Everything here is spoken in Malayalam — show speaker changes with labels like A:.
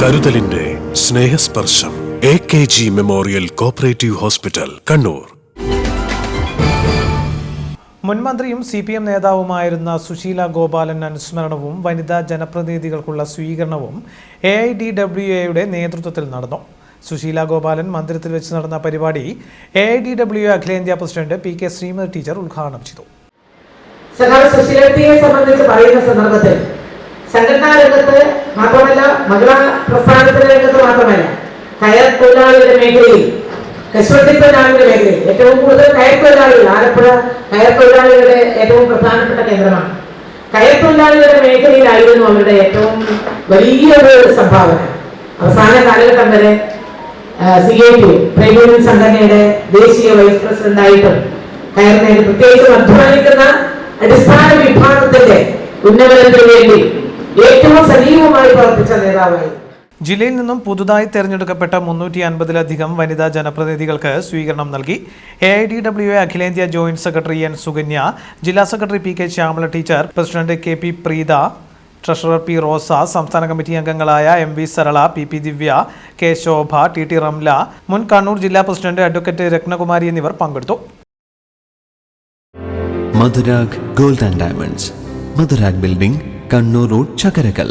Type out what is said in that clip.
A: കരുതലിന്റെ സ്നേഹസ്പർശം AKG memorial cooperative hospital, Kannur.
B: മുൻമന്ത്രിയും CPM നേതാവുമായിരുന്ന സുശീല ഗോപാലൻ അനുസ്മരണവും വനിതാ ജനപ്രതിനിധികൾക്കുള്ള സ്വീകരണവും AIDWAയുടെ നേതൃത്വത്തിൽ നടന്നു. സുശീല ഗോപാലൻ മന്ദിരത്തിൽ വെച്ച് നടന്ന പരിപാടി AIDWA അഖിലേന്ത്യാ പ്രസിഡന്റ് PK ശ്രീമതി ടീച്ചർ ഉദ്ഘാടനം ചെയ്തു.
C: സുശീലയെ സംബന്ധിച്ച് പറയുന്ന സന്ദർഭത്തിൽ സംഘടനാ രംഗത്ത് മാത്രമല്ല, മഹിളാ പ്രസ്ഥാനത്തിന്റെ രംഗത്ത് മാത്രമല്ല, കയർ തൊഴിലാളികളുടെ മേഖലയിൽ, കശുവണ്ടി തൊഴിലാളികളുടെ മേഖലയിൽ ഏറ്റവും കൂടുതൽ കയർ തൊഴിലാളികൾ, ആലപ്പുഴ കയർ തൊഴിലാളികളുടെ ഏറ്റവും പ്രധാനപ്പെട്ട കേന്ദ്രമാണ്. കയർ തൊഴിലാളികളുടെ മേഖലയിലായിരുന്നു അവരുടെ ഏറ്റവും വലിയൊരു സംഭാവന. അവസാന കാലഘട്ടം വരെ CIT ട്രേഡ് യൂണിയൻ സംഘടനയുടെ ദേശീയ വൈസ് പ്രസിഡന്റായിട്ടും കയറിനെ പ്രത്യേകിച്ച് അധ്വാനിക്കുന്ന അടിസ്ഥാന വിഭാഗത്തിന്റെ ഉന്നമനത്തിന് വേണ്ടി ഏറ്റവും സജീവമായി പ്രവർത്തിച്ച നേതാവായി.
B: ജില്ലയിൽ നിന്നും പുതുതായി തെരഞ്ഞെടുക്കപ്പെട്ട 350-ലധികം വനിതാ ജനപ്രതിനിധികൾക്ക് സ്വീകരണം നൽകി. AIDWA അഖിലേന്ത്യാ ജോയിന്റ് സെക്രട്ടറി N സുകന്യ, ജില്ലാ secretary PK Shyamala teacher, president KP Preetha, treasurer P റോസ, സംസ്ഥാന കമ്മിറ്റി അംഗങ്ങളായ MV സരള, PP ദിവ്യ, K ശോഭ, TT റംല, മുൻ കണ്ണൂർ ജില്ലാ പ്രസിഡന്റ് അഡ്വക്കേറ്റ് രത്നകുമാരി എന്നിവർ പങ്കെടുത്തു.
D: Madhurag gold and diamonds, Madhurag building, Kannur road, Chakkarakal.